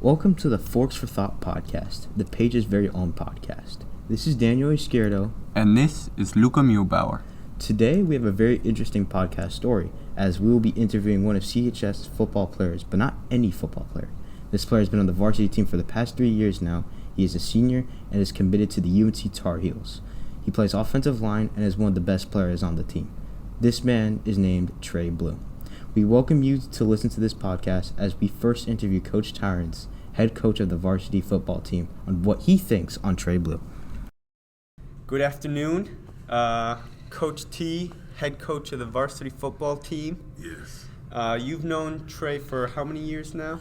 Welcome to the Forks for Thought podcast, the page's very own podcast. This is Daniel Izquierdo. And this is Luca Muhlbauer. Today we have a very interesting podcast story, as we will be interviewing one of CHS's football players, but not any football player. This player has been on the varsity team for the past 3 years now. He is a senior and is committed to the UNC-Tar Heels. He plays offensive line and is one of the best players on the team. This man is named Trey Blue. We welcome you to listen to this podcast as we first interview Coach Tyrance, head coach of the varsity football team, on what he thinks on Trey Blue. Good afternoon, Coach T, head coach of the varsity football team. Yes. You've known Trey for how many years now?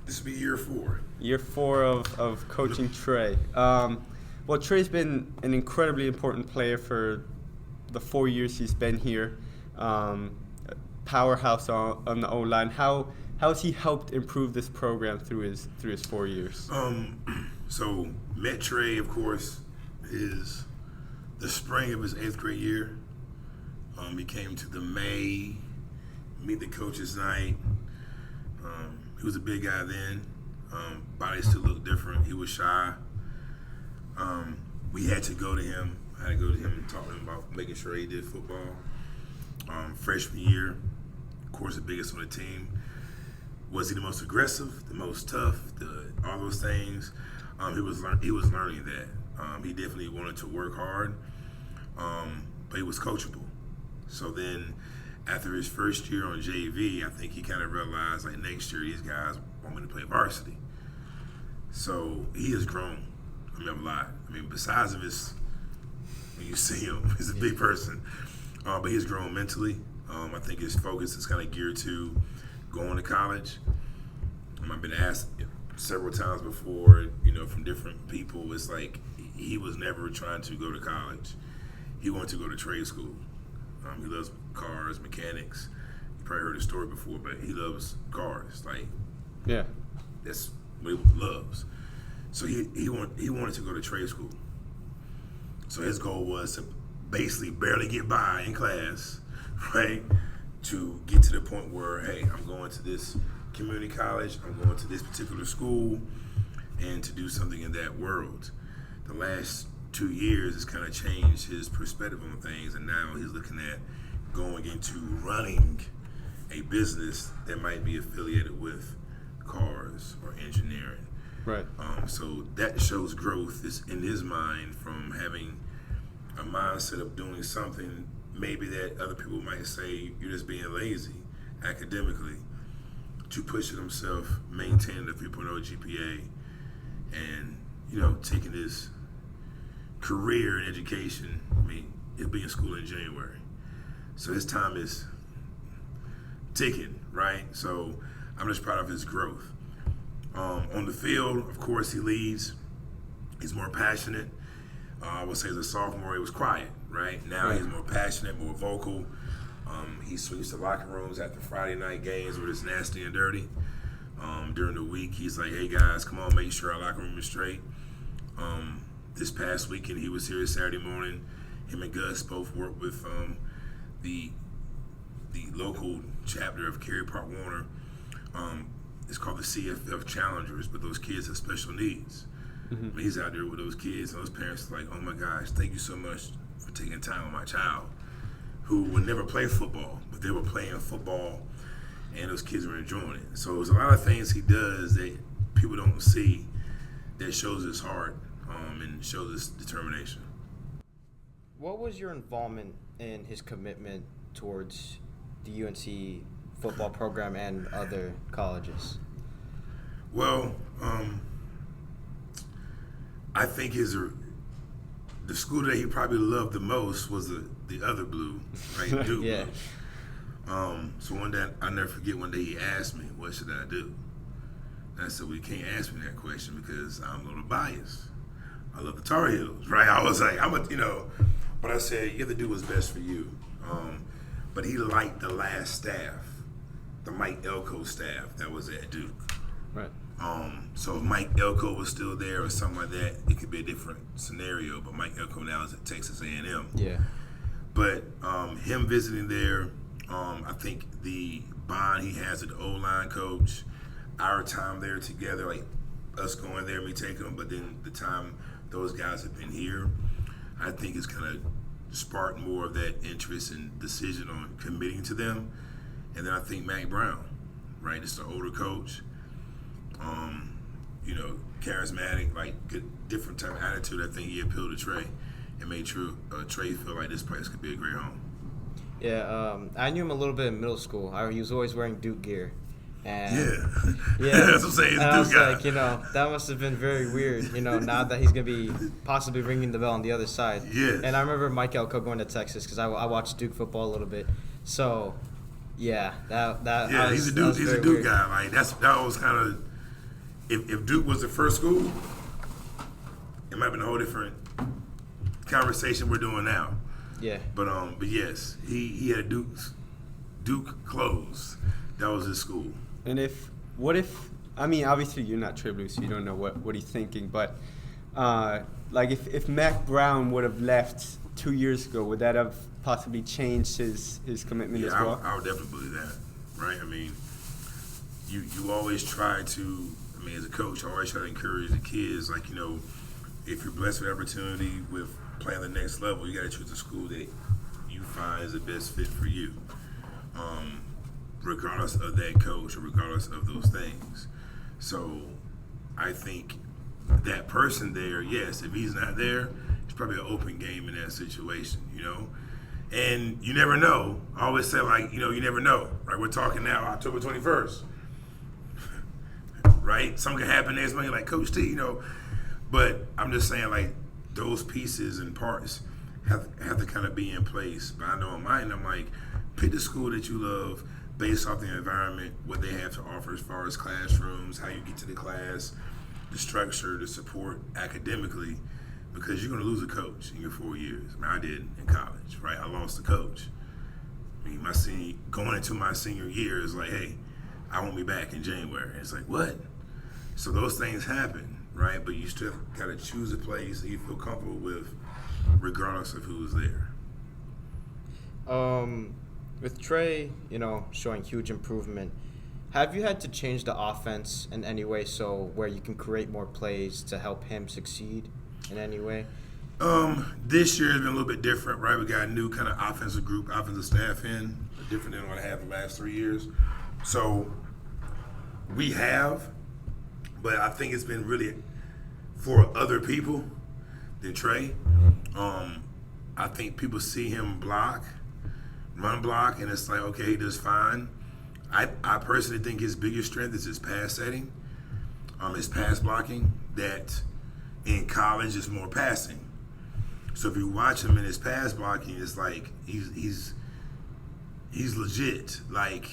This will be year 4. Year 4 of coaching Trey. Well, Trey's been an incredibly important player for the 4 years he's been here. Powerhouse on the O-line. How has he helped improve this program through his 4 years? So met Trey, of course, is the spring of his 8th grade year. He came to the May meet the coaches night. He was a big guy then. Body still looked different. He was shy. We had to go to him. I had to go to him and talk to him about making sure he did football. Freshman year, of course, the biggest on the team. Was he the most aggressive, the most tough, all those things? He was learning that. He definitely wanted to work hard, but he was coachable. So then, after his first year on JV, I think he kind of realized, like, next year these guys want me to play varsity. So he has grown. A lot. Besides of his, when you see him, he's a big person, but he's grown mentally. I think his focus is kind of geared to going to college. I've been asked several times before, from different people. It's like he was never trying to go to college. He wanted to go to trade school. He loves cars, mechanics. You probably heard his story before, but he loves cars. That's what he loves. So he wanted to go to trade school. So his goal was to basically barely get by in class, right? To get to the point where, hey, I'm going to this community college, I'm going to this particular school, and to do something in that world. The last 2 years has kind of changed his perspective on things, and now he's looking at going into running a business that might be affiliated with cars or engineering. Right. So that shows growth is in his mind from having a mindset of doing something maybe that other people might say you're just being lazy academically, to pushing himself, maintaining a 3.0 GPA, and taking his career in education. He'll be in school in January, so his time is ticking, right? So I'm just proud of his growth. On the field, of course, he leads. He's more passionate. I would say as a sophomore, he was quiet, right? Now he's more passionate, more vocal. He sweeps the locker rooms after Friday night games where it's nasty and dirty. During the week, he's like, hey, guys, come on, make sure our locker room is straight. This past weekend, he was here Saturday morning. Him and Gus both worked with the local chapter of Cary Park Warner. It's called the CFF Challengers, but those kids have special needs. Mm-hmm. He's out there with those kids, and those parents are like, oh my gosh, thank you so much for taking time with my child, who would never play football, but they were playing football, and those kids were enjoying it. So there's a lot of things he does that people don't see that shows his heart and shows his determination. What was your involvement in his commitment towards the UNC football program and other colleges? Well, I think the school that he probably loved the most was the other Blue, right? Duke. Yeah. So one day, I'll never forget, one day he asked me, what should I do? And I said, well, you can't ask me that question because I'm a little biased. I love the Tar Heels, right? I was like, but I said, you have to do what's best for you. But he liked the last staff, the Mike Elko staff that was at Duke. Right. So if Mike Elko was still there or something like that, it could be a different scenario. But Mike Elko now is at Texas A&M. Yeah. But him visiting there, I think the bond he has with the O-line coach, our time there together, like us going there, me taking them, but then the time those guys have been here, I think it's kind of sparked more of that interest and decision on committing to them. And then I think Mac Brown, right? It's the older coach. Charismatic, like good, different type of attitude. I think he appealed to Trey and made Trey feel like this place could be a great home. Yeah, I knew him a little bit in middle school. He was always wearing Duke gear. And yeah. That's what I'm saying. He's and a I was Duke guy. like, that must have been very weird, now that he's going to be possibly ringing the bell on the other side. Yeah. And I remember Mike Elko going to Texas because I watched Duke football a little bit. So, yeah, he's a Duke guy. Like that was kind of, if Duke was the first school, it might have been a whole different conversation we're doing now. Yeah. But yes, he had Duke clothes. That was his school. And obviously you're not Trey Blue, so you don't know what he's thinking, but if Mac Brown would have left 2 years ago, would that have possibly changed his commitment as well? I would definitely believe that, right? I mean, you always try to, as a coach, I always try to encourage the kids, if you're blessed with opportunity with playing the next level, you got to choose a school that you find is the best fit for you, regardless of that coach or regardless of those things. So I think that person there, yes, if he's not there, it's probably an open game in that situation, And you never know. I always say, you never know, right? We're talking now October 21st, right? Something can happen next month, like Coach T, But I'm just saying, those pieces and parts have to kind of be in place. But I know in mine, I'm like, pick the school that you love based off the environment, what they have to offer as far as classrooms, how you get to the class, the structure, the support academically, because you're going to lose a coach in your 4 years. I did in college, right? I lost a coach. Going into my senior year is like, hey, I won't be back in January. It's like, what? So those things happen, right? But you still got to choose a place that you feel comfortable with, regardless of who's there. With Trey, showing huge improvement, have you had to change the offense in any way where you can create more plays to help him succeed in any way? This year has been a little bit different, right? We got a new kind of offensive staff in, different than what I had the last 3 years. So we have, but I think it's been really for other people than Trey. I think people see him run block, and it's like, okay, he does fine. I personally think his biggest strength is his pass setting, his pass blocking, that in college is more passing. So if you watch him in his pass blocking, it's like he's legit. Like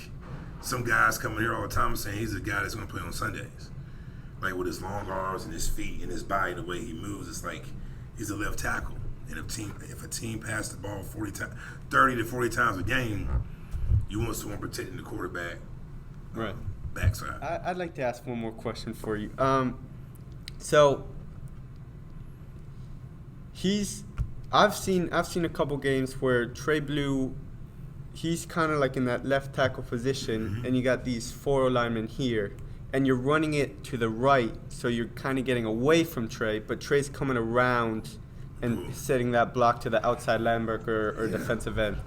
some guys coming here all the time saying he's a guy that's going to play on Sundays. Like with his long arms and his feet and his body, the way he moves, it's like he's a left tackle. And if a team passed the ball 30 to 40 times a game, you want someone protecting the quarterback, right, backside. I'd like to ask one more question for you. So I've seen a couple games where Trey Blue, he's kind of like in that left tackle position, and you got these 4 linemen here, and you're running it to the right, so you're kind of getting away from Trey, but Trey's coming around and setting that block to the outside linebacker or defensive end.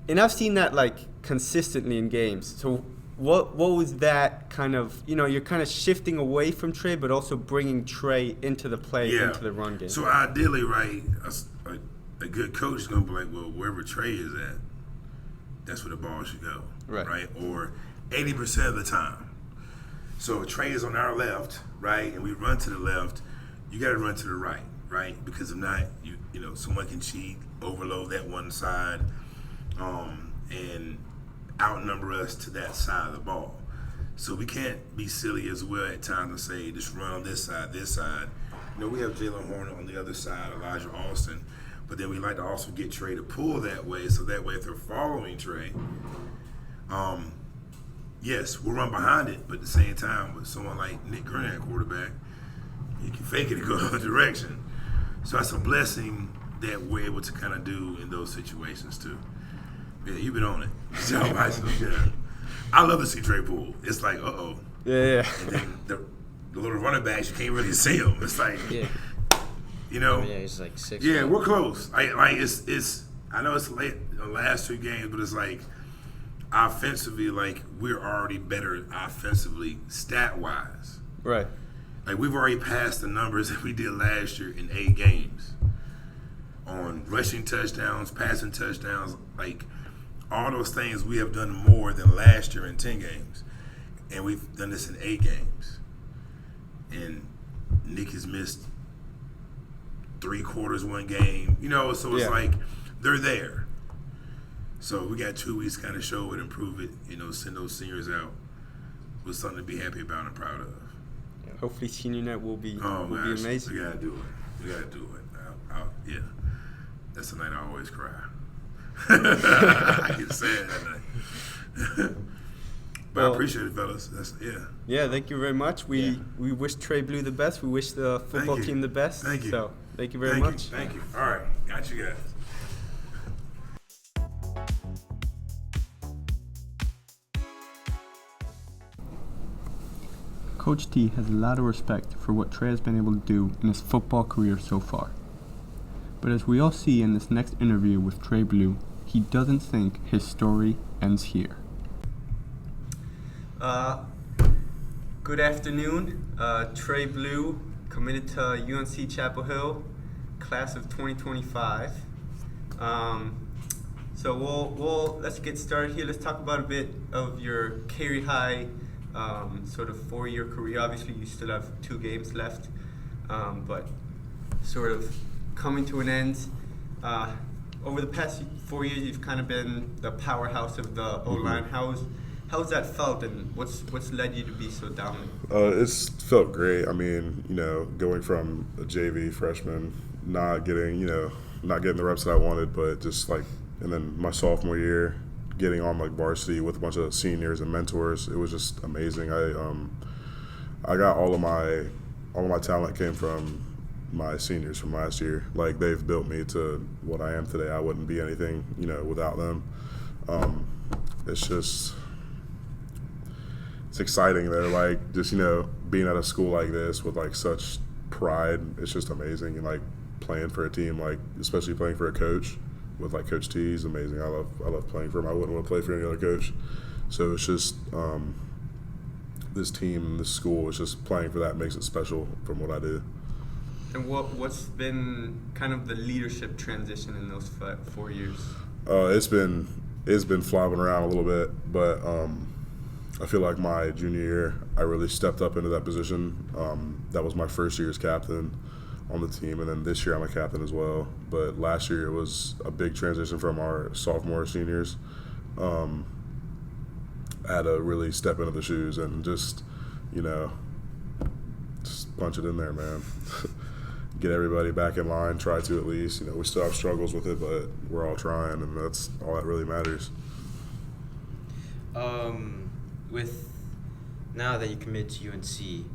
And I've seen that consistently in games. So what was that kind of, you're kind of shifting away from Trey, but also bringing Trey into the play, into the run game. So ideally, right, a good coach is going to be like, well, wherever Trey is at, that's where the ball should go, right? Or 80% of the time. So if Trey is on our left, right, and we run to the left, you got to run to the right. Right, because if not, someone can cheat, overload that one side, and outnumber us to that side of the ball. So we can't be silly as well at times and say just run on this side. We have Jalen Horner on the other side, Elijah Alston, but then we like to also get Trey to pull that way, so that way if they're following Trey, yes, we'll run behind it, but at the same time, with someone like Nick Green at quarterback, you can fake it and go the other direction. So that's a blessing that we're able to kind of do in those situations too. Yeah, you've been on it. So, yeah. I love to see Trey Blue. It's like, uh-oh. Yeah. And then the little running backs, you can't really see them. It's like, you know. Yeah, he's like 6'. Yeah, we're close. It's. I know it's late the last 2 games, but it's like offensively, like we're already better offensively, stat-wise. Right. Like we've already passed the numbers that we did last year in 8 games on rushing touchdowns, passing touchdowns, like all those things we have done more than last year in 10 games, and we've done this in 8 games. And Nick has missed 3 quarters one game, you know. So it's like they're there. So we got 2 weeks to kind of show it, improve it, you know, send those seniors out with something to be happy about and proud of. Hopefully, senior night will be Gosh, amazing. We gotta do it. Yeah, that's the night I always cry. I get sad that night. But I appreciate it, fellas. Yeah, thank you very much. We wish Trey Blue the best. We wish the football team the best. Thank you. So thank you very much. Thank you. All right, got you guys. Coach T has a lot of respect for what Trey has been able to do in his football career so far. But as we all see in this next interview with Trey Blue, he doesn't think his story ends here. Good afternoon. Trey Blue, committed to UNC-Chapel Hill, class of 2025. So we'll let's get started here. Let's talk about a bit of your Cary High sort of 4-year career. Obviously, you still have 2 games left, but sort of coming to an end. Over the past 4 years, you've kind of been the powerhouse of the O-line. How's that felt, and what's led you to be so dominant? It's felt great. I mean, you know, going from a JV freshman, not getting the reps that I wanted, but just like, and then my sophomore year, getting on like varsity with a bunch of seniors and mentors, it was just amazing. I got all of my talent came from my seniors from last year. Like, they've built me to what I am today. I wouldn't be anything, you know, without them. It's exciting though, like, just, you know, being at a school like this with like such pride. It's just amazing. And like playing for a team, like especially playing for a coach with like Coach T is amazing. I love playing for him. I wouldn't want to play for any other coach. So it's just this team, this school, it's just playing for that makes it special from what I do. And what's been kind of the leadership transition in those 4 years? It's been flopping around a little bit, but I feel like my junior year I really stepped up into that position. That was my first year as captain on the team, and then this year I'm a captain as well. But last year it was a big transition from our sophomore seniors. I had to really step into the shoes and just, you know, just punch it in there, man. Get everybody back in line, try to at least. You know, we still have struggles with it, but we're all trying, and that's all that really matters. With now that you committed to UNC,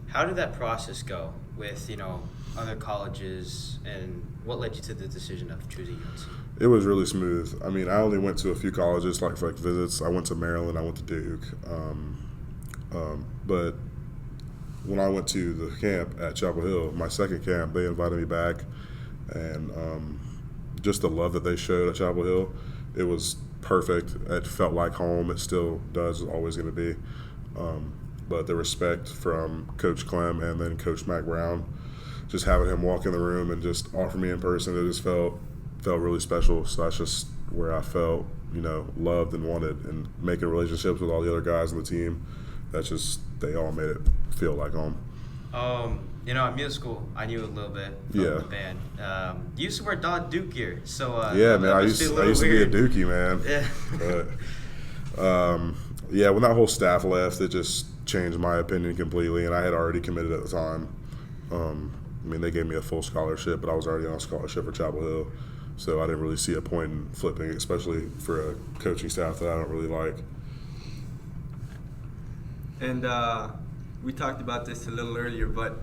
how did that process go with, you know, other colleges, and what led you to the decision of choosing UNC? It was really smooth. I mean, I only went to a few colleges, like for visits. I went to Maryland, I went to Duke, but when I went to the camp at Chapel Hill, my second camp, they invited me back, and just the love that they showed at Chapel Hill, it was perfect. It felt like home. It still does. It's always going to be. But the respect from Coach Clem and then Coach Mac Brown, just having him walk in the room and just offer me in person, it just felt really special. So that's just where I felt, you know, loved and wanted, and making relationships with all the other guys on the team. That's just, they all made it feel like home. You know, at middle school, I knew a little bit from the band. You used to wear Duke gear, so yeah, man, I used to be a Dookie, man. Yeah. But when that whole staff left, it just changed my opinion completely, and I had already committed at the time. I mean, they gave me a full scholarship, but I was already on a scholarship for Chapel Hill, so I didn't really see a point in flipping, especially for a coaching staff that I don't really like. And we talked about this a little earlier, but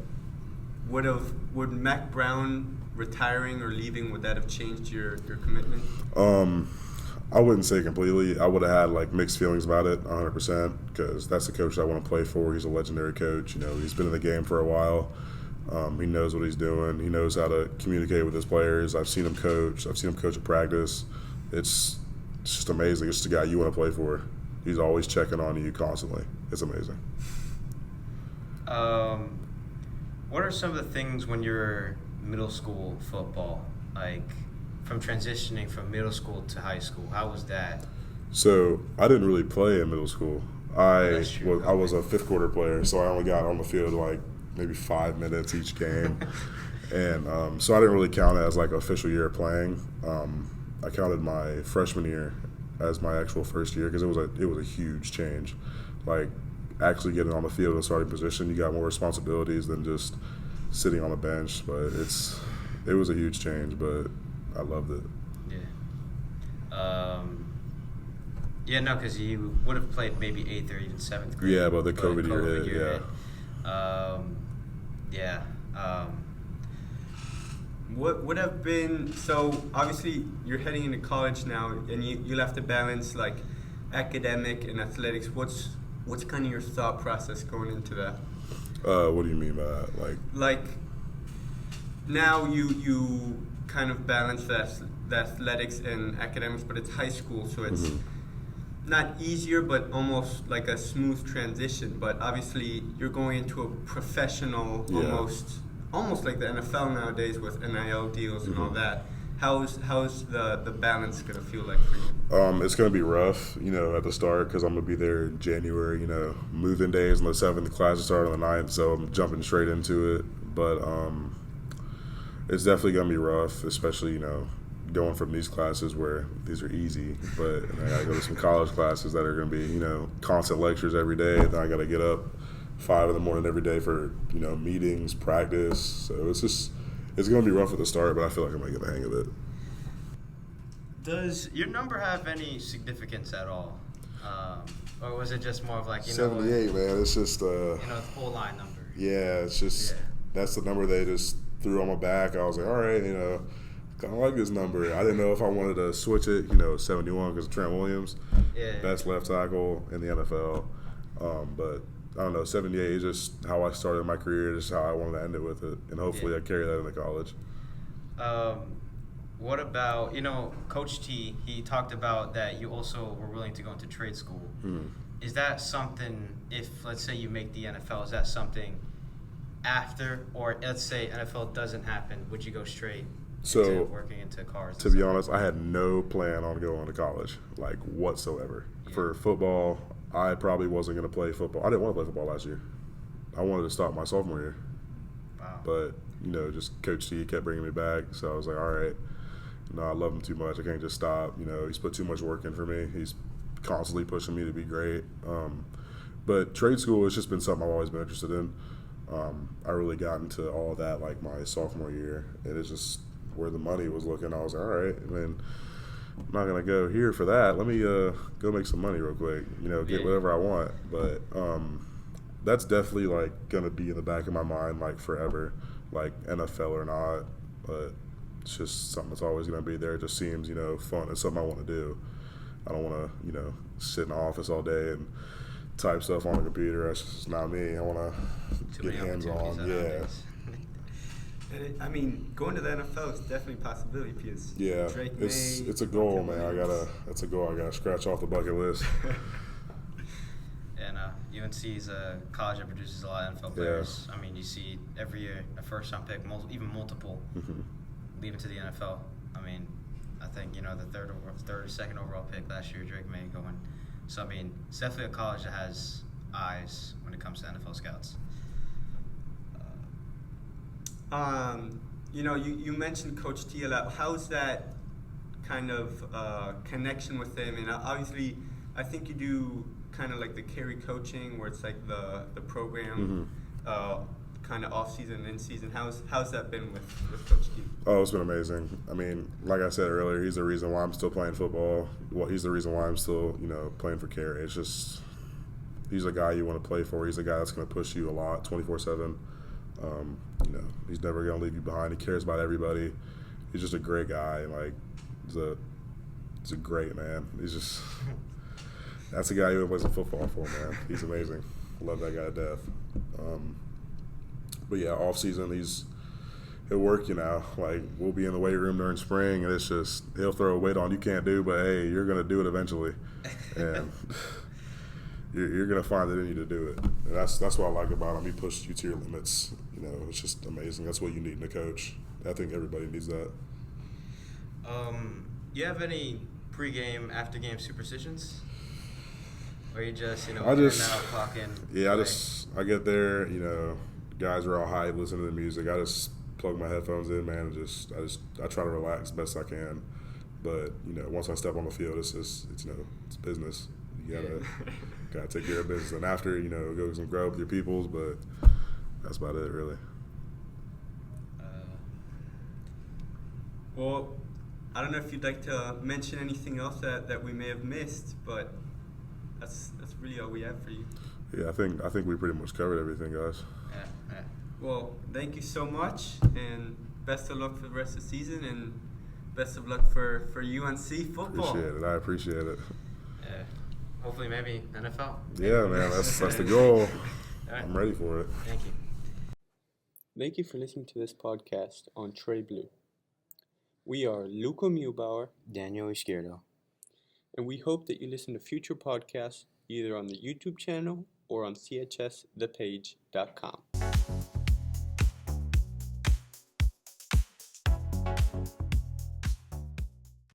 would Mac Brown retiring or leaving, would that have changed your commitment? I wouldn't say completely. I would have had like mixed feelings about it 100% because that's the coach I want to play for. He's a legendary coach. You know, he's been in the game for a while. He knows what he's doing. He knows how to communicate with his players. I've seen him coach. I've seen him coach at practice. It's just amazing. It's just a guy you want to play for. He's always checking on you constantly. It's amazing. What are some of the things when you're middle school football, like from transitioning from middle school to high school? How was that? So I didn't really play in middle school. I true. was a fifth quarter player, so I only got on the field like maybe 5 minutes each game, and so I didn't really count it as like an official year of playing. I counted my freshman year as my actual first year because it was a huge change. Like actually getting on the field and starting position, you got more responsibilities than just sitting on the bench. But it was a huge change, but I loved it. Yeah. No, because you would have played maybe 8th or even 7th grade. Yeah, but the COVID year hit, yeah. What would have been, so obviously you're heading into college now, and you'll have to balance like academic and athletics. What's kind of your thought process going into that? What do you mean by that? Like now you kind of balance the athletics and academics, but it's high school, so it's not easier, but almost like a smooth transition. But obviously you're going into a professional, almost like the NFL nowadays with NIL deals and all that. How's the balance gonna feel like for you? It's gonna be rough, at the start because I'm gonna be there in January. Move-in days on the 7th, classes start on the 9th, so I'm jumping straight into it. But it's definitely gonna be rough, especially going from these classes where these are easy, but I gotta go to some college classes that are gonna be constant lectures every day. Then I gotta get up 5 in the morning every day for meetings, practice. So it's gonna be rough at the start, but I feel like I'm gonna get the hang of it. Does your number have any significance at all, or was it just more of like 78, man? It's just the whole line number? Yeah, it's just that's the number they just threw on my back. I was like, all right, kind of like this number. I didn't know if I wanted to switch it, 71 because of Trent Williams, best left tackle in the NFL. But I don't know, 78 is just how I started my career, just how I wanted to end it with it, and hopefully I carry that into college. What about, Coach T, he talked about that you also were willing to go into trade school. Is that something, if let's say you make the NFL, is that something after, or let's say NFL doesn't happen, would you go straight into working into cars? To be honest, I had no plan on going to college, like whatsoever. For football, I probably wasn't going to play football. I didn't want to play football last year. I wanted to stop my sophomore year. Wow. But, just Coach T kept bringing me back. So I was like, all right, I love him too much. I can't just stop. He's put too much work in for me. He's constantly pushing me to be great. But trade school has just been something I've always been interested in. I really got into all of that like my sophomore year. And it's just where the money was looking. I was like, all right, I'm not going to go here for that. Let me go make some money real quick, get whatever I want. But that's definitely, like, going to be in the back of my mind, like, forever, like NFL or not. But it's just something that's always going to be there. It just seems, fun. It's something I want to do. I don't want to, sit in the office all day and type stuff on a computer. That's just not me. I want to get hands-on. I mean, going to the NFL is definitely a possibility because Drake it's a goal, man. That's a goal I gotta scratch off the bucket list. And UNC is a college that produces a lot of NFL players. I mean, you see every year a first-round pick, even multiple, leaving to the NFL. I mean, I think the third or second overall pick last year, Drake May going. So I mean, it's definitely a college that has eyes when it comes to NFL scouts. You mentioned Coach T a lot. How's that kind of connection with him? And obviously, I think you do kind of like the Cary coaching, where it's like the program, kind of off season and in season. How's that been with Coach T? Oh, it's been amazing. I mean, like I said earlier, he's the reason why I'm still playing football. Well, he's the reason why I'm still playing for Cary. It's just he's a guy you want to play for. He's a guy that's going to push you a lot, 24/7. He's never going to leave you behind. He cares about everybody. He's just a great guy. Like, he's a He's a great man. He's just that's a guy who plays football for, man. He's amazing. Love that guy to death. But yeah, off season he'll work, like we'll be in the weight room during spring and it's just he'll throw a weight on you can't do, but hey, you're gonna do it eventually. And you're gonna find it in you to do it. And that's what I like about him. He pushes you to your limits. It's just amazing. That's what you need in a coach. I think everybody needs that. You have any pre-game, after-game superstitions? Or you just, I out, clock in? Yeah, I get there, guys are all hyped, listening to the music. I just plug my headphones in, man, and I try to relax best I can. But, once I step on the field, it's business. You gotta take care of business. And after, go get some grub with your peoples, but that's about it, really. Well, I don't know if you'd like to mention anything else that we may have missed, but that's really all we have for you. Yeah, I think we pretty much covered everything, guys. Yeah. Well, thank you so much, and best of luck for the rest of the season, and best of luck for UNC football. I appreciate it. Yeah. Hopefully, maybe NFL. Yeah, man, that's the goal. Right. I'm ready for it. Thank you. Thank you for listening to this podcast on Trey Blue. We are Luca Muhlbauer, Daniel Izquierdo. and we hope that you listen to future podcasts either on the YouTube channel or on chsthepage.com.